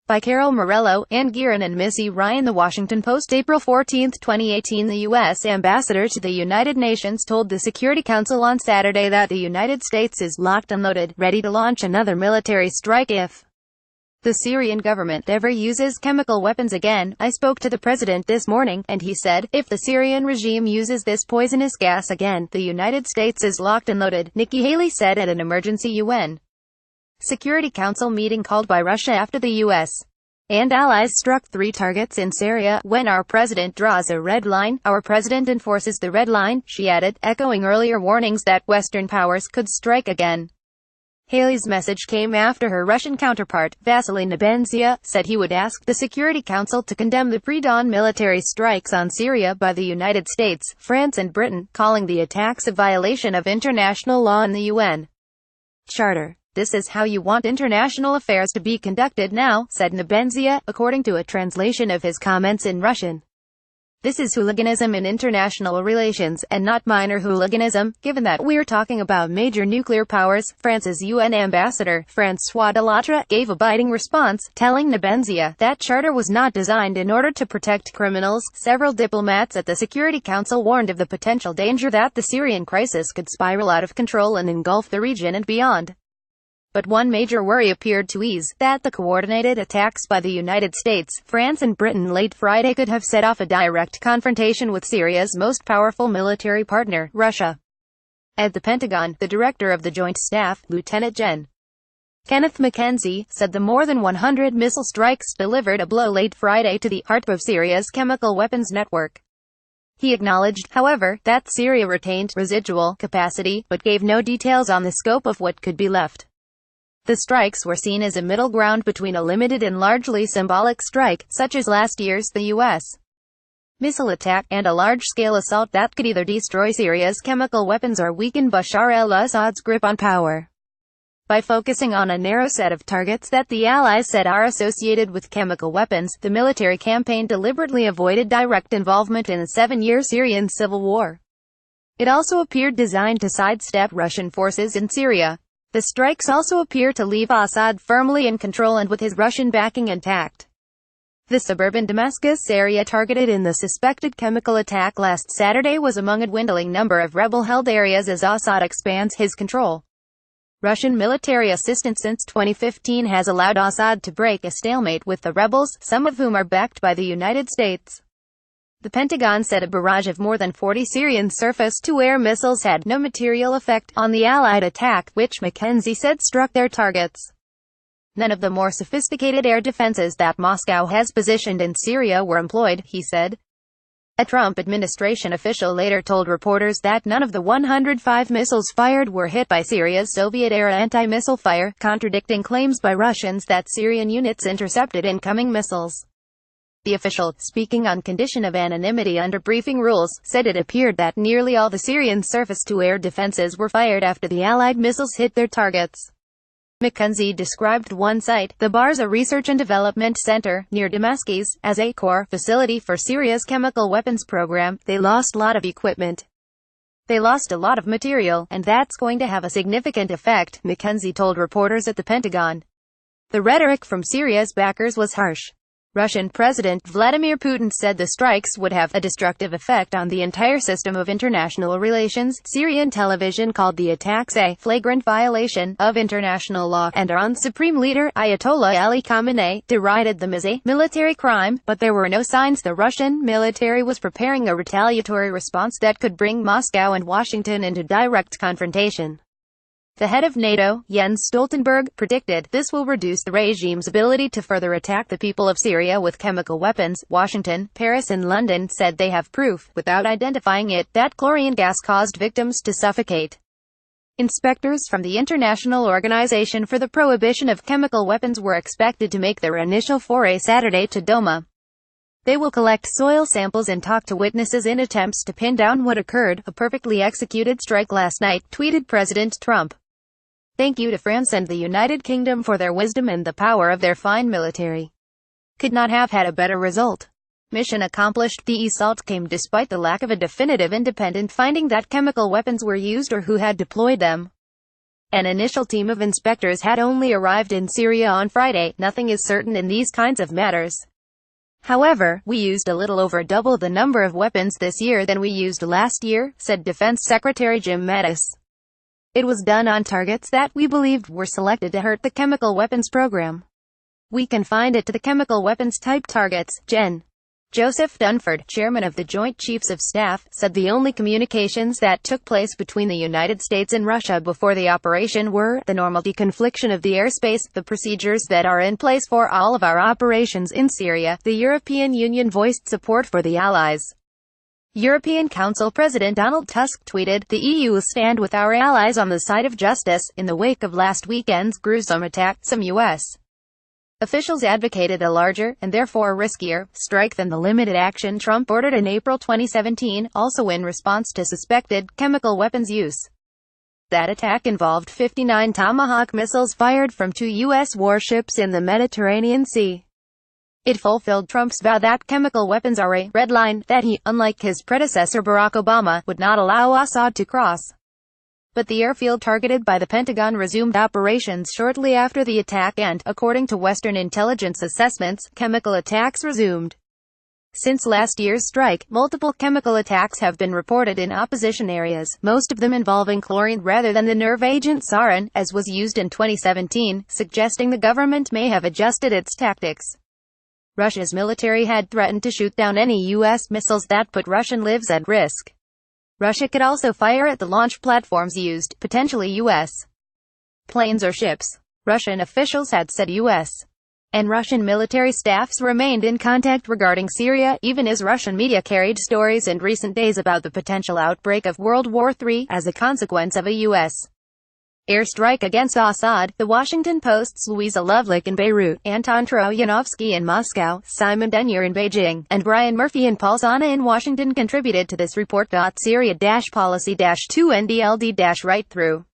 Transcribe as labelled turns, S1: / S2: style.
S1: By Carol Morello, Ann Gearan and Missy Ryan. The Washington Post, April 14, 2018. The U.S. ambassador to the United Nations told the Security Council on Saturday that the United States is locked and loaded, ready to launch another military strike if the Syrian government ever uses chemical weapons again. "I spoke to the president this morning, and he said, if the Syrian regime uses this poisonous gas again, the United States is locked and loaded," Nikki Haley said at an emergency UN Security Council meeting called by Russia after the U.S. and allies struck 3 targets in Syria. "When our president draws a red line, our president enforces the red line," she added, echoing earlier warnings that Western powers could strike again. Haley's message came after her Russian counterpart, Vasily Nebenzia, said he would ask the Security Council to condemn the pre-dawn military strikes on Syria by the United States, France and Britain, calling the attacks a violation of international law and the UN Charter. "This is how you want international affairs to be conducted now," said Nebenzia, according to a translation of his comments in Russian. "This is hooliganism in international relations, and not minor hooliganism, given that we're talking about major nuclear powers." France's UN ambassador, François Delattre, gave a biting response, telling Nebenzia that charter was not designed in order to protect criminals. Several diplomats at the Security Council warned of the potential danger that the Syrian crisis could spiral out of control and engulf the region and beyond. But one major worry appeared to ease, that the coordinated attacks by the United States, France and Britain late Friday could have set off a direct confrontation with Syria's most powerful military partner, Russia. At the Pentagon, the director of the Joint Staff, Lieutenant Gen. Kenneth McKenzie, said the more than 100 missile strikes delivered a blow late Friday to the heart of Syria's chemical weapons network. He acknowledged, however, that Syria retained residual capacity, but gave no details on the scope of what could be left. The strikes were seen as a middle ground between a limited and largely symbolic strike, such as last year's the U.S. missile attack, and a large-scale assault that could either destroy Syria's chemical weapons or weaken Bashar al-Assad's grip on power. By focusing on a narrow set of targets that the Allies said are associated with chemical weapons, the military campaign deliberately avoided direct involvement in the 7-year Syrian civil war. It also appeared designed to sidestep Russian forces in Syria. The strikes also appear to leave Assad firmly in control and with his Russian backing intact. The suburban Damascus area targeted in the suspected chemical attack last Saturday was among a dwindling number of rebel-held areas as Assad expands his control. Russian military assistance since 2015 has allowed Assad to break a stalemate with the rebels, some of whom are backed by the United States. The Pentagon said a barrage of more than 40 Syrian surface-to-air missiles had no material effect on the Allied attack, which McKenzie said struck their targets. None of the more sophisticated air defenses that Moscow has positioned in Syria were employed, he said. A Trump administration official later told reporters that none of the 105 missiles fired were hit by Syria's Soviet-era anti-missile fire, contradicting claims by Russians that Syrian units intercepted incoming missiles. The official, speaking on condition of anonymity under briefing rules, said it appeared that nearly all the Syrian surface-to-air defenses were fired after the Allied missiles hit their targets. McKenzie described one site, the Barza Research and Development Center, near Damascus, as a core facility for Syria's chemical weapons program. "They lost a lot of equipment. They lost a lot of material, and that's going to have a significant effect," McKenzie told reporters at the Pentagon. The rhetoric from Syria's backers was harsh. Russian President Vladimir Putin said the strikes would have a destructive effect on the entire system of international relations. Syrian television called the attacks a flagrant violation of international law, and Iran's supreme leader, Ayatollah Ali Khamenei, derided them as a military crime, but there were no signs the Russian military was preparing a retaliatory response that could bring Moscow and Washington into direct confrontation. The head of NATO, Jens Stoltenberg, predicted this will reduce the regime's ability to further attack the people of Syria with chemical weapons. Washington, Paris and London said they have proof, without identifying it, that chlorine gas caused victims to suffocate. Inspectors from the International Organization for the Prohibition of Chemical Weapons were expected to make their initial foray Saturday to Douma. They will collect soil samples and talk to witnesses in attempts to pin down what occurred. "A perfectly executed strike last night," tweeted President Trump. "Thank you to France and the United Kingdom for their wisdom and the power of their fine military. Could not have had a better result. Mission accomplished." The assault came despite the lack of a definitive independent finding that chemical weapons were used or who had deployed them. An initial team of inspectors had only arrived in Syria on Friday. Nothing is certain in these kinds of matters. However, we used a little over double the number of weapons this year than we used last year, said Defense Secretary Jim Mattis. It was done on targets that we believed were selected to hurt the chemical weapons program. We confined it to the chemical weapons type targets. Gen. Joseph Dunford, chairman of the Joint Chiefs of Staff, said the only communications that took place between the United States and Russia before the operation were the normal deconfliction of the airspace, the procedures that are in place for all of our operations in Syria. The European Union voiced support for the allies. European Council President Donald Tusk tweeted, "The EU will stand with our allies on the side of justice." In the wake of last weekend's gruesome attack, some U.S. officials advocated a larger, and therefore riskier, strike than the limited action Trump ordered in April 2017, also in response to suspected chemical weapons use. That attack involved 59 Tomahawk missiles fired from 2 U.S. warships in the Mediterranean Sea. It fulfilled Trump's vow that chemical weapons are a red line that he, unlike his predecessor Barack Obama, would not allow Assad to cross. But the airfield targeted by the Pentagon resumed operations shortly after the attack and, according to Western intelligence assessments, chemical attacks resumed. Since last year's strike, multiple chemical attacks have been reported in opposition areas, most of them involving chlorine rather than the nerve agent sarin, as was used in 2017, suggesting the government may have adjusted its tactics. Russia's military had threatened to shoot down any U.S. missiles that put Russian lives at risk. Russia could also fire at the launch platforms used, potentially U.S. planes or ships. Russian officials had said U.S. and Russian military staffs remained in contact regarding Syria, even as Russian media carried stories in recent days about the potential outbreak of World War III as a consequence of a U.S. airstrike against Assad. The Washington Post's Louisa Lovelock in Beirut, Anton Troyanovsky in Moscow, Simon Denyer in Beijing, and Brian Murphy and Paul Zana in Washington contributed to this report. Syria-policy-2 NDLD-right through